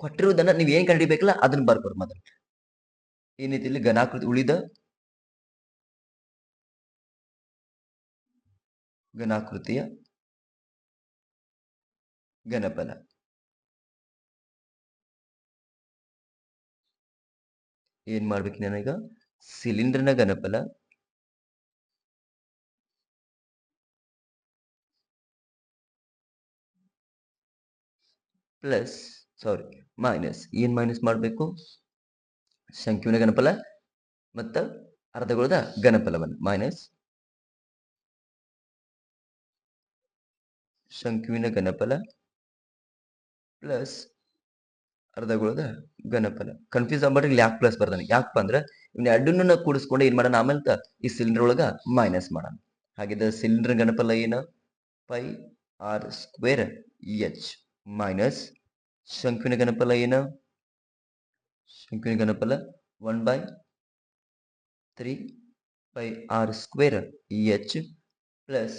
ಕೊಟ್ಟಿರುವುದನ್ನ ನೀವ್ ಏನ್ ಕಂಡಿಬೇಕಲ್ಲ ಅದನ್ನ ಬರ್ಕೊಡ್ರಿ. ಮೊದಲು ಏನೈತಿ ಇಲ್ಲಿ ಉಳಿದ ಘನಾಕೃತಿಯ ಘನಫಲ ಏನ್ ಮಾಡ್ಬೇಕು ನನಗ ಸಿಲಿಂಡರ್ನ ಘನಫಲ ಪ್ಲಸ್ ಮೈನಸ್ ಏನ್ ಮೈನಸ್ ಮಾಡಬೇಕು? ಶಂಕುವಿನ ಘನಫಲ ಮತ್ತು ಅರ್ಧಗೋಳದ ಘನಫಲವನ್ನು ಮೈನಸ್ ಶಂಕುವಿನ ಘನಫಲ ಪ್ಲಸ್ ಅರ್ಧಗೋಳದ ಘನಫಲ. ಕನ್ಫ್ಯೂಸ್ ಆಗ್ಬೇಡ್ರಿ, ಇಲ್ಲಿ ಯಾಕೆ ಪ್ಲಸ್ ಬರ್ದಾನೆ? ಯಾಕಪ್ಪ ಅಂದ್ರೆ ಇವ್ನ ಎರಡನ್ನ ಕೂಡಿಸ್ಕೊಂಡು ಏನ್ ಮಾಡೋಣ ಆಮೇಲೆ ಈ ಸಿಲಿಂಡರ್ ಒಳಗ ಮೈನಸ್ ಮಾಡೋಣ. ಹಾಗಿದ್ರೆ ಸಿಲಿಂಡರ್ ಘನಫಲ ಏನು? Pi R square h minus ಶಂಕುವಿನ ಘನಫಲ ಏನು? ಶಂಕುವಿನ ಘನಫಲ 1/3 pi R square h plus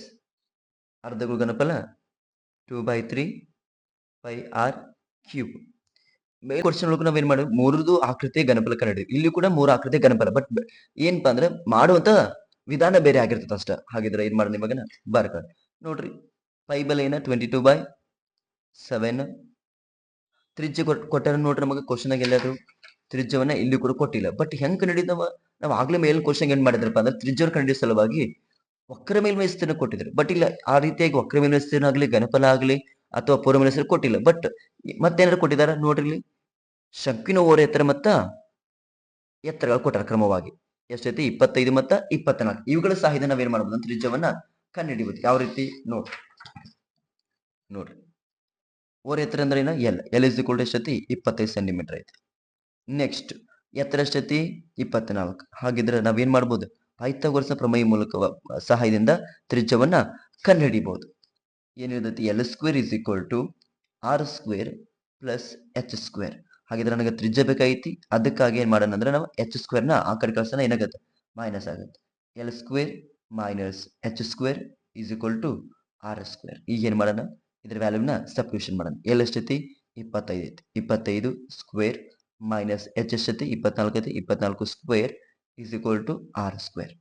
ಅರ್ಧಗೋಳ ಘನಫಲ 2/3 ಪೈ ಆರ್ ಕ್ಯೂಬ್. ಮೇಲ್ ಕ್ವಶನ್ ಒಳಗೆ ನಾವೇನ್ ಮಾಡಿ ಮೂರದು ಆಕೃತಿಯ ಘನಫಲ ಕಂಡು ಇಲ್ಲಿ ಕೂಡ 3 ಆಕೃತಿಯ ಘನಫಲ, ಬಟ್ ಏನಪ್ಪಾ ಅಂದ್ರೆ ಮಾಡುವಂತ ವಿಧಾನ ಬೇರೆ ಆಗಿರ್ತದೆ ಅಷ್ಟ. ಹಾಗಿದ್ರೆ ಏನ್ ಮಾಡೋಣ ಇವಾಗ ಬರ್ಕ ನೋಡ್ರಿ, ಪೈ ಬಲ ಏನ 22/7 ತ್ರಿಜ್ಯ ಕೊಟ್ಟಾರ ನೋಡ್ರಿ ನಮಗೆ ಕ್ವಶನ್ ಆಗಿ ಎಲ್ಲಾದ್ರು ತ್ರಿಜ್ಯವನ್ನ ಇಲ್ಲಿ ಕೂಡ ಕೊಟ್ಟಿಲ್ಲ. ಬಟ್ ಹೆಂಗ್ ಕಂಡಿದ್ದಾವ? ನಾವು ಆಗ್ಲೇ ಮೇಲ್ ಕ್ವಶನ್ ಏನ್ ಮಾಡಿದ್ರಪ್ಪ ಅಂದ್ರೆ ತ್ರಿಜ್ಯವನ್ನು ಕಂಡಿದ್ದ ಸಲುವಾಗಿ ವಕ್ರ ಮೇಲ್ಮೈ ವಿಸ್ತೀರ್ಣ ಕೊಟ್ಟಿದ್ರು. ಬಟ್ ಇಲ್ಲ ಆ ರೀತಿಯಾಗಿ ವಕ್ರ ಮೇಲ್ಮೈ ವಿಸ್ತೀರ್ಣ ಆಗ್ಲಿ ಘನಫಲ ಆಗ್ಲಿ ಅಥವಾ ಪೂರ್ವ ಮೇಲ್ಮೈ ವಿಸ್ತೀರ್ಣ ಕೊಟ್ಟಿಲ್ಲ. ಬಟ್ ಮತ್ತೇನಾದ್ರು ಕೊಟ್ಟಿದಾರ ನೋಡ್ರಿ, ಇಲ್ಲಿ ಶಂಕುವಿನ ಓರ ಎತ್ತರ ಮತ್ತ ಎತ್ತರಗಳು ಕೊಟ್ಟಾರ ಕ್ರಮವಾಗಿ. ಎಷ್ಟೈತಿ? 25 ಮತ್ತ 24. ಇವುಗಳ ಸಹಾಯದಿಂದ ನಾವೇನ್ ಮಾಡ್ಬೋದು? ತ್ರಿಜ್ಯವನ್ನ ಕಂಡುಹಿಡಿಬಹುದು. ಯಾವ ರೀತಿ ನೋಡ್ರಿ ಓರ ಎತ್ತರ ಅಂದ್ರೆ ಏನ? ಎಲ್ ಇಸ್ ಈಕ್ವಲ್ ಟು ಎಷ್ಟೈತಿ? 25 ಸೆಂಟಿಮೀಟರ್ ಐತಿ. ನೆಕ್ಸ್ಟ್ ಎತ್ತರ ಎಷ್ಟೈತಿ? 24. ಹಾಗಿದ್ರೆ ನಾವೇನ್ ಮಾಡ್ಬೋದು? ಪೈಥಾಗೋರಸ್ನ ಪ್ರಮೇಯ ಮೂಲಕ ಸಹಾಯದಿಂದ ತ್ರಿಜ್ಯವನ್ನ ಕಂಡುಹಿಡಿಬಹುದು. ಏನಿರ್ತೈತಿ? L square is equal to R square plus H square. ಹಾಗಿದ್ರೆ ನನಗೆ ತ್ರಿಜ್ಯ ಬೇಕಾಗೈತಿ, ಅದಕ್ಕಾಗಿ ಏನ್ ಮಾಡೋಣ ಅಂದ್ರೆ ನಾವು ಎಚ್ ಸ್ಕ್ವೇರ್ನ ಆ ಕಡೆ ಕಳ್ಸೋಣ, ಏನಾಗುತ್ತೆ? ಮೈನಸ್ ಆಗುತ್ತೆ. L square minus H square is equal to R square. ಈಗ ಏನ್ ಮಾಡೋಣ? ಇದ್ರ ವ್ಯಾಲ್ಯೂನ ಸಬ್ಸ್ಟಿಟ್ಯೂಷನ್ ಮಾಡೋಣ. ಎಲ್ ಎಷ್ಟೈತಿ? 25 ಐತಿ. 25 ಸ್ಕ್ವೇರ್ ಮೈನಸ್ ಎಚ್ ಎಷ್ಟೈತಿ? 24 ಐತಿ. 24 square is equal to R square.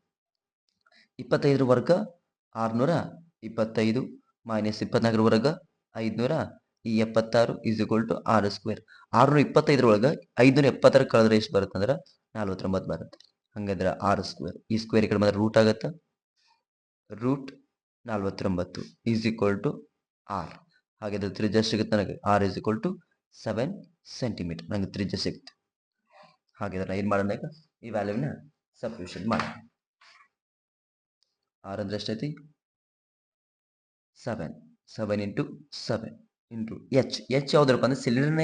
25 ವರ್ಗ 625 ಮೈನಸ್ 24 ವರ್ಗ 576 is equal to R square. 625 ಒಳಗ 576 ಕಳೆದ್ರೆ ಎಷ್ಟು ಬರುತ್ತೆ ಅಂದ್ರೆ 49 ಬರುತ್ತೆ. ಹಂಗಂದ್ರೆ ಆರ್ ಸ್ಕ್ವೇರ್, ಈ ಸ್ಕ್ವೇರ್ ಈ ಕಡೆ ಬಂದ್ರೆ ರೂಟ್ ಆಗತ್ತ, root 49 is equal to R. ಹಾಗಿದ್ರೆ ತ್ರಿಜ್ಯ ಸಿಗುತ್ತೆ ನನಗೆ R is equal to 7 centimetre. ನಂಗೆ ತ್ರಿಜ್ಯ ಸಿಗುತ್ತೆ. ಹಾಗಿದ್ರೆ ಏನ್ ಮಾಡೋಣ ಈಗ? ಈ ವ್ಯಾಲ್ಯೂನ ಸಬ್ಸ್ಟಿಟ್ಯೂಷನ್ ಮಾಡಿ. ಆರ್ ಅಂದ್ರೆ ಎಷ್ಟೈತಿ? 7 ಇಂಟು 7 ಇಂಟು ಎಚ್. ಎಚ್ ಯಾವ್ದಪ್ಪ ಅಂದ್ರೆ ಸಿಲಿಂಡರ್ನ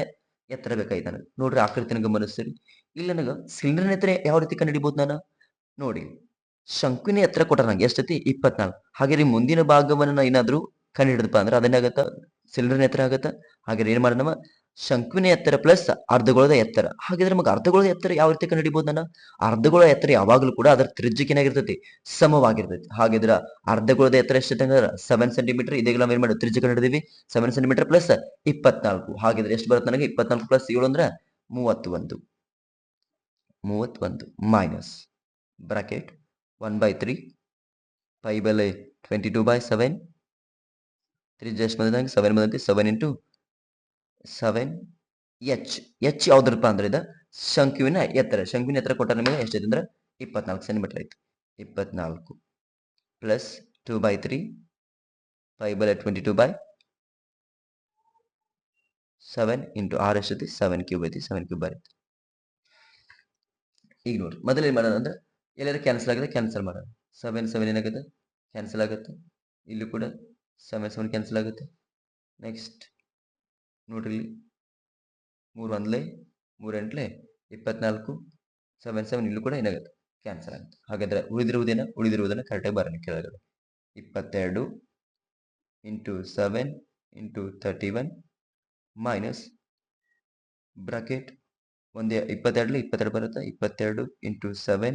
ಎತ್ತರ ಬೇಕಾಯ್ತು ನನಗೆ. ನೋಡ್ರಿ ಆಕೃತಿನ ಗಮನಿಸ್ತೀರಿ. ಇಲ್ಲಿ ನನಗೆ ಸಿಲಿಂಡರ್ನ ಎತ್ತರ ಯಾವ ರೀತಿ ಕಂಡುಹಿಡಿಬಹುದು ನಾನು? ನೋಡಿ, ಶಂಕುವಿನ ಎತ್ತರ ಕೊಟ್ಟ ನಂಗೆ ಎಷ್ಟೈತಿ? 24. ಹಾಗೆ ಮುಂದಿನ ಭಾಗವನ್ನು ಏನಾದ್ರು ಕಂಡುಹಿಡಿದಪ್ಪ ಅಂದ್ರೆ ಅದೇನಾಗತ್ತ? ಸಿಲಿಂಡರ್ನ ಎತ್ತರ ಆಗತ್ತ. ಹಾಗೆ ಏನ್ ಮಾಡೋಣ? ಶಂಕುವಿನ ಎತ್ತರ ಪ್ಲಸ್ ಅರ್ಧಗೋಳದ ಎತ್ತರ. ಹಾಗಿದ್ರೆ ನಮಗೆ ಅರ್ಧಗೋಳದ ಎತ್ತರ ಯಾವ ರೀತಿ ಕಂಡುಹಿಡಿಬಹುದು ನಾನು? ಅರ್ಧಗೋಳ ಎತ್ತರ ಯಾವಾಗಲೂ ಕೂಡ ಅದರ ತ್ರಿಜ್ಯಕ್ಕೆ ಏನಾಗಿರ್ತೈತಿ? ಸಮವಾಗಿರ್ತೈತಿ. ಹಾಗಿದ್ರೆ ಅರ್ಧಗೋಳದ ಎತ್ತರ ಎಷ್ಟೈತೆ ಅಂದ್ರೆ 7 ಸೆಂಟಿಮೀಟರ್. ಇದೀಗ ನಾವು ಏನ್ ಮಾಡಿ ತ್ರಿಜ್ಯ ಕಂಡುಹಿಡಿದೀವಿ 7 ಸೆಂಟಿಮೀಟರ್ ಪ್ಲಸ್ 24. ಹಾಗಿದ್ರೆ ಎಷ್ಟು ಬರುತ್ತೆ ನನಗೆ? 24 ಪ್ಲಸ್ 7 ಅಂದ್ರೆ 31 ಮೈನಸ್ ಬ್ರಾಕೆಟ್ 1/3 ಪೈ ಬೈ 22/7 ತ್ರಿಜ್ಯ ಎಷ್ಟು ಬಂದಿದೆ? 7 ಬಂದೈತಿ. 7 ಇಂಟು 7 ಎಚ್. ಎಚ್ ಯಾವ್ದ್ರಪ್ಪ ಅಂದ್ರೆ ಇದು ಶಂಕುವಿನ ಎತ್ತರ. ಶಂಕುವಿನ ಎತ್ತರ ಕೊಟ್ಟ ನಿಮಗೆ ಎಷ್ಟೈತೆ ಅಂದ್ರೆ 24 ಸೆಂಟಿಮೀಟರ್ ಐತಿ. 24 plus 2/3 pi by 22/7 into R ಎಷ್ಟೈತಿ? 7 ಕ್ಯೂಬ್ ಐತಿ. 7 ಕ್ಯೂಬ್ ಬರುತ್ತೆ. ಈಗ ನೋಡ್ರಿ, ಮೊದಲು ಏನ್ ಮಾಡೋಣ ಅಂದ್ರೆ ಎಲ್ಲಾರು ಕ್ಯಾನ್ಸಲ್ ಆಗಿದೆ, ಕ್ಯಾನ್ಸಲ್ ಮಾಡೋಣ. 7 ಏನಾಗುತ್ತೆ? ಕ್ಯಾನ್ಸಲ್ ಆಗುತ್ತೆ. ಇಲ್ಲಿ ಕೂಡ 7 ಕ್ಯಾನ್ಸಲ್ ಆಗುತ್ತೆ. ನೆಕ್ಸ್ಟ್ ನೋಡ್ರಿ, ಇಲ್ಲಿ 3 1 3 8 24 7 ಇಲ್ಲೂ ಕೂಡ ಏನಾಗುತ್ತೆ? ಕ್ಯಾನ್ಸಲ್ ಆಗುತ್ತೆ. ಹಾಗಾದ್ರೆ ಉಳಿದಿರುವುದನ್ನ ಕರೆಕ್ಟಾಗಿ ಬರೋಣ ಕೆಳಗಡೆ. 22 ಇಂಟು 7 ಇಂಟು 31 ಮೈನಸ್ ಬ್ರಾಕೆಟ್ ಒಂದೇ 22 22 ಬರುತ್ತೆ. 22 ಇಂಟು 7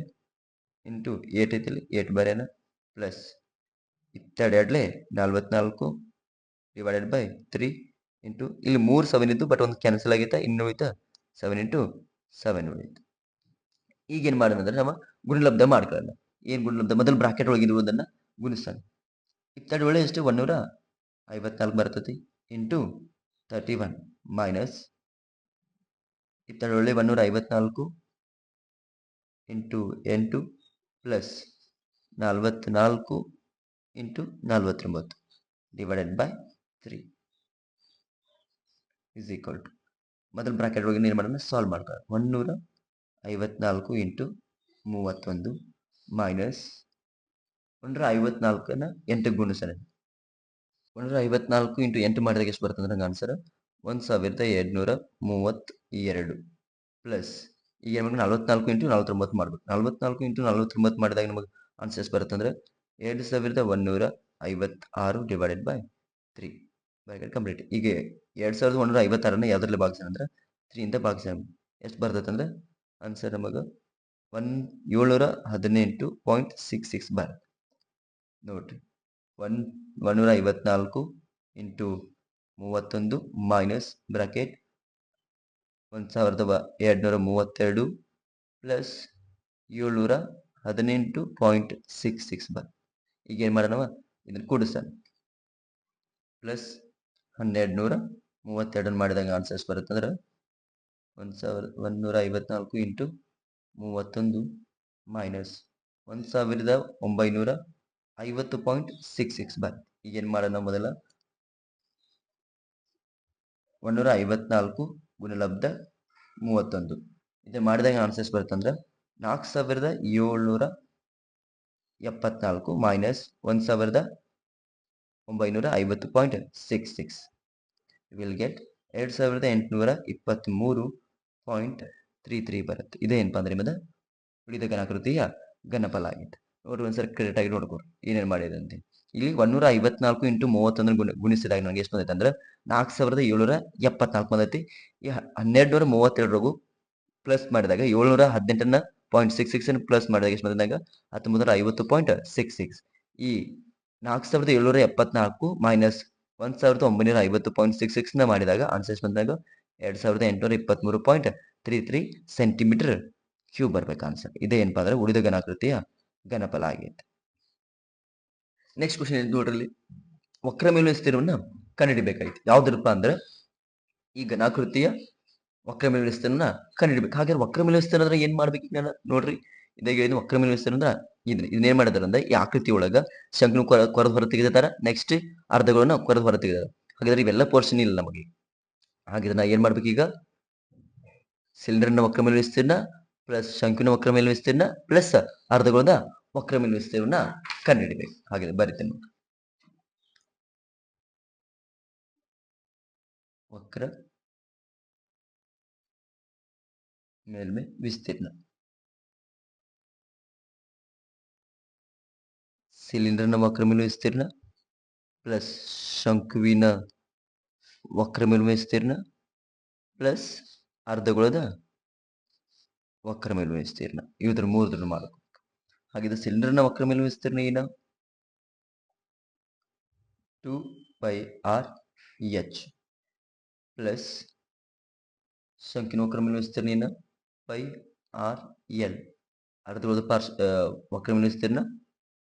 ಇಂಟು 8 ಐತಿಲ್ಲಿ 8 ಬರೆಯೋಣ ಪ್ಲಸ್ 22 44 ಡಿವೈಡೆಡ್ ಬೈ 3 ಇಂಟು ಇಲ್ಲಿ 3 7 ಇದ್ದು ಬಟ್ ಒಂದು ಕ್ಯಾನ್ಸಲ್ ಆಗೈತೆ, ಇನ್ನು ಉಳಿತಾ 7 ಇಂಟು 7 ಉಳಿತು. ಈಗೇನು ಮಾಡೋಣ ಅಂದ್ರೆ ನಾವು ಗುಣಲಬ್ಧ ಮಾಡ್ಕೊಳ್ಳೋಣ. ಏನು ಗುಣಲಬ್ಧ? ಮೊದಲು ಬ್ರಾಕೆಟ್ ಒಳಗಿರುವುದನ್ನು ಗುಣಿಸೋಣ. 22 ಎಷ್ಟು? 154 ಬರ್ತೈತಿ into 31 minus 22 154 into 8 plus 44 into 49 divided by 3 is equal to ಮೊದಲು ಬ್ರಾಕೆಟ್ ಒಳಗೆ ಏನು ಮಾಡೋಣ ಸಾಲ್ವ್ ಮಾಡ್ತಾರೆ 154 ಇಂಟು 31 ಮೈನಸ್ 154ನ 8 ಗುಣಿಸೋಣ 154 ಇಂಟು 8 ಮಾಡಿದಾಗ ಎಷ್ಟು ಬರ್ತದೆ ನಂಗೆ ಆನ್ಸರ್ 1232 ಪ್ಲಸ್ ಈಗ ಏನು 44 ಇಂಟು 49 ಮಾಡ್ಬೇಕು 44 ಇಂಟು 49 ಮಾಡಿದಾಗ ನಮಗೆ ಆನ್ಸರ್ ಎಷ್ಟು ಬರುತ್ತೆ ಅಂದರೆ 2156 ಡಿವೈಡೆಡ್ ಬೈ 3 ಬ್ರಾಕೆಟ್ ಕಂಪ್ಲೀಟ್. ಈಗ 2156ನ ಯಾವುದ್ರಲ್ಲಿ ಭಾಗಿಸೋಣ ಅಂದ್ರೆ 3 ಇಂದ ಭಾಗಿಸೋಣ ಎಷ್ಟು ಬರ್ತದೆ ಅಂದ್ರೆ ಆನ್ಸರ್ ನಮಗೆ 718.66 ಬರುತ್ತೆ ನೋಡ್ರಿ 154 ಇಂಟು 31 ಮೈನಸ್ ಬ್ರಾಕೆಟ್ 1232 ಪ್ಲಸ್ 718.66 ಬರುತ್ತೆ. ಈಗ ಏನು ಮಾಡೋಣವ ಇದನ್ನು ಕೂಡಿಸೋಣ ಪ್ಲಸ್ 1232 ಮಾಡಿದಾಗ ಆನ್ಸರ್ಸ್ ಬರುತ್ತೆ ಅಂದ್ರೆ 1154 ಇಂಟು 31 ಮೈನಸ್ 1950.66 ಬರುತ್ತೆ. ಈಗ ಏನು ಮಾಡೋಣ ಮೊದಲ 154 ಗುಣಲಬ್ಧ 31 ಇದು ಮಾಡಿದಾಗ ಆನ್ಸರ್ಸ್ ಬರುತ್ತೆ ಅಂದ್ರೆ 4774 ಮೈನಸ್ 1950.66 ವಿಲ್ ಗೆಟ್ 2823.33 ಬರುತ್ತೆ. ಇದೇನಪ್ಪ ಅಂದ್ರೆ ನಿಮ್ಮದ ಉಳಿದ ಘನಾಕೃತಿಯ ಘನಫಲ ಆಗಿದೆ. ನೋಡ್ರಿ ಒಂದ್ಸರಿ ಕರೆಕ್ಟ್ ಆಗಿ ನೋಡ್ಕೊಡ್ರಿ ಏನೇನು ಮಾಡಿದೆ ಅಂತ. ಇಲ್ಲಿ 154 ಇಂಟು 31 ಗುಣಿಸಿದಾಗ ನನಗೆ ಎಷ್ಟು ಬಂದೈತೆ ಅಂದ್ರೆ 4774 ಬಂದೈತಿ. ಈ 1232 ಪ್ಲಸ್ ಮಾಡಿದಾಗ 718.66 ಪ್ಲಸ್ ಮಾಡಿದಾಗ ಎಷ್ಟು ಬಂದಾಗ 1950.66 ಈ 4774 ಮೈನಸ್ 1950.66 ಮಾಡಿದಾಗ ಆನ್ಸರ್ಸ್ ಬಂದಾಗ 2823.33 ಸೆಂಟಿಮೀಟರ್ ಕ್ಯೂಬ್ ಬರ್ಬೇಕು ಆನ್ಸರ್. ಇದೇ ಏನಪ್ಪಾ ಅಂದ್ರೆ ಉಳಿದ ಘನಾಕೃತಿಯ ಘನಫಲ ಆಗೈತೆ. ನೆಕ್ಸ್ಟ್ ಕ್ವಶನ್ ನೋಡ್ರಲ್ಲಿ ವಕ್ರ ಮೇಲ್ಮೈ ವಿಸ್ತೀರ್ಣವನ್ನ ಕಂಡುಹಿಡಿಬೇಕಾಯ್ತು. ಯಾವ್ದಪ್ಪ ಅಂದ್ರೆ ಈ ಘನಾಕೃತಿಯ ವಕ್ರ ಮೇಲ್ಮೈ ವಿಸ್ತೀರ್ಣ ಕಂಡುಹಿಡಿಬೇಕು. ಹಾಗಾದ್ರೆ ವಕ್ರ ಮೇಲ್ಮೈ ವಿಸ್ತೀರ್ಣ ಅಂದ್ರೆ ಏನ್ ಮಾಡ್ಬೇಕು ನಾನು ನೋಡ್ರಿ ಇದಾಗ ಏನು ವಕ್ರ ಮೇಲ್ಮೈ ವಿಸ್ತೀರ್ಣ ಅಂದ್ರೆ ಇದನ್ನೇನ್ ಮಾಡಿದಾರೆ ಅಂದ್ರೆ ಈ ಆಕೃತಿ ಒಳಗ ಶಂಕುನ ಕೊರದ ಹೊರ ತೆಗೆದಿದ್ದಾರೆ, ನೆಕ್ಸ್ಟ್ ಅರ್ಧಗಳನ್ನ ಕೊರದ ಹೊರ ತೆಗೆದಾರೆ. ಹಾಗಾದ್ರೆ ಇವೆಲ್ಲ ಪೋರ್ಷನ್ ಇಲ್ಲ ನಮಗೆ. ಹಾಗಿದ್ರೆ ನಾ ಏನ್ ಮಾಡ್ಬೇಕು ಈಗ ಸಿಲಿಂಡರ್ನ ವಕ್ರ ಮೇಲ್ಮೈ ವಿಸ್ತೀರ್ಣ ಪ್ಲಸ್ ಶಂಕುನ ವಕ್ರ ಮೇಲ್ಮೈ ವಿಸ್ತೀರ್ಣ ಪ್ಲಸ್ ಅರ್ಧಗೋಳದ ವಕ್ರ ಮೇಲ್ಮೈ ವಿಸ್ತೀರ್ಣ ಕಂಡುಹಿಡಿಬೇಕು. ಹಾಗೆ ಬರೀತೇನೆ ನೋಡಿ ವಕ್ರ ಮೇಲ್ಮೈ ವಿಸ್ತೀರ್ಣ ಸಿಲಿಂಡರ್ನ ವಕ್ರ ಮೇಲ್ಮೈ ವಿಸ್ತೀರ್ಣ ಪ್ಲಸ್ ಶಂಕುವಿನ ವಕ್ರ ಮೇಲ್ಮೈ ವಿಸ್ತೀರ್ಣ ಪ್ಲಸ್ ಅರ್ಧಗೋಳದ ವಕ್ರ ಮೇಲ್ಮೈ ವಿಸ್ತೀರ್ಣ ಇವುದ್ರ ಮೂರದನ್ನು ಮಾಡಬೇಕು. ಹಾಗಿದ್ರೆ ಸಿಲಿಂಡರ್ನ ವಕ್ರ ಮೇಲ್ಮೈ ವಿಸ್ತೀರ್ಣ ಏನ 2πr/h ಪ್ಲಸ್ ಶಂಕಿನ ವಕ್ರ ಮೇಲ್ಮೈ ವಿಸ್ತೀರ್ಣ ಏನ πr/l ಅರ್ಧಗೋಳದ ವಕ್ರ ಮೇಲ್ಮೈ ವಿಸ್ತೀರ್ಣ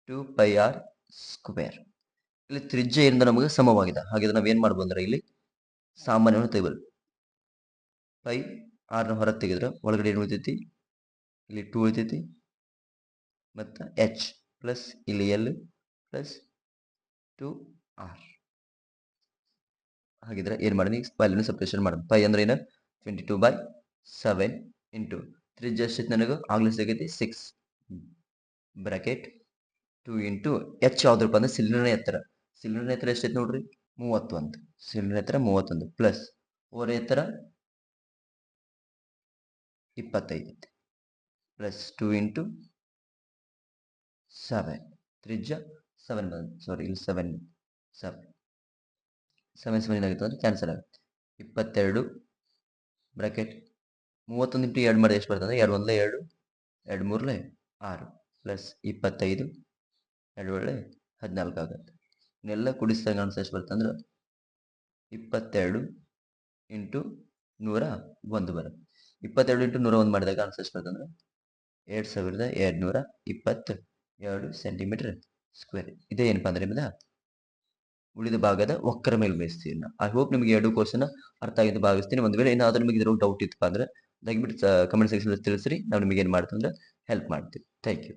2πr². ಇಲ್ಲಿ ತ್ರಿಜ್ಯ ಏನಿಂದ ನಮಗೆ ಸಮವಾಗಿದೆ. ಹಾಗಿದ್ರೆ ನಾವೇನ್ ಮಾಡ್ಬೋದು ಅಂದ್ರೆ ಇಲ್ಲಿ ಸಾಮಾನ್ಯವನ್ನು ತೆಗೆದು πr ನ ಹೊರ ತೆಗೆದ್ರೆ ಒಳಗಡೆ ಏನು ಉಳಿತೈತಿ ಇಲ್ಲಿ 2 ಉಳಿತೈತಿ ಮತ್ತು h ಪ್ಲಸ್ ಇಲ್ಲಿ l ಪ್ಲಸ್ 2r. ಹಾಗಿದ್ರೆ ಏನು ಮಾಡಿ ವ್ಯಾಲ್ಯೂನ ಸಪ್ರೇಷನ್ ಮಾಡೋದು. ಪೈ ಅಂದ್ರೆ ಏನು 22/7 ಇಂಟು ತ್ರಿಜ್ಯ ಎಷ್ಟು ನನಗೆ ಆಗ್ಲೇ ಸಿಗೈತಿ 6 ಬ್ರಾಕೆಟ್ 2 ಇಂಟು h ಯಾವ್ದಪ್ಪ ಅಂದ್ರೆ ಸಿಲಿಂಡರ್ನ ಎತ್ತರ ಎಷ್ಟೈತಿ ನೋಡ್ರಿ 31 ಸಿಲಿಂಡರ್ ಎತ್ತರ 31 ಪ್ಲಸ್ ಓರ ಎತ್ತರ 25 ಪ್ಲಸ್ 2 ಇಂಟು 7 ತ್ರಿಜ್ಯ 7 ಬಂದು ಸಾರಿ ಇಲ್ಲಿ 7 ಏನಾಗುತ್ತೆ ಅಂದ್ರೆ ಕ್ಯಾನ್ಸಲ್ ಆಗುತ್ತೆ 22 ಬ್ರಾಕೆಟ್ 31 ಇಂಟು 2 ಮಾಡಿದ್ರೆ ಎಷ್ಟು ಬರ್ತದೆ 2 1 2 2 3 6 ಪ್ಲಸ್ 25 2 14 ಆಗುತ್ತೆ. ಇನ್ನೆಲ್ಲ ಕೂಡಿಸಿದಾಗ ಆನ್ಸರ್ ಎಷ್ಟು ಬರುತ್ತೆ ಅಂದ್ರೆ 22 ಇಂಟು 101 ಬರುತ್ತೆ. 22 ಇಂಟು 101 ಮಾಡಿದಾಗ ಆನ್ಸರ್ ಎಷ್ಟು ಬರುತ್ತೆ ಅಂದ್ರೆ 7222 ಸೆಂಟಿಮೀಟರ್ ಸ್ಕ್ವೇರ್. ಇದೇ ಏನಪ್ಪಾ ಅಂದ್ರೆ ನಿಮ್ಮದ ಉಳಿದ ಭಾಗದ ವಕ್ರ ಮೇಲ್ಮೈ ವಿಸ್ತೀರ್ಣ. ಐ ಹೋಪ್ ನಿಮಗೆ ಎರಡು ಕೋರ್ಸ್ನ ಅರ್ಥ ಆಗಿದ್ದು ಭಾವಿಸ್ತೀನಿ. ಒಂದು ವೇಳೆ ಏನಾದರೂ ನಿಮಗೆ ಇದ್ರ ಡೌಟ್ ಇತ್ತಪ್ಪ ಅಂದ್ರೆ ದಯವಿಟ್ಟು ಕಮೆಂಟ್ ಸೆಕ್ಷನ್ ತಿಳಿಸ್ರಿ. ನಾವು ನಿಮಗೆ ಏನು ಮಾಡ್ತೀವಿ ಅಂದ್ರೆ ಹೆಲ್ಪ್ ಮಾಡ್ತೀವಿ. Thank you.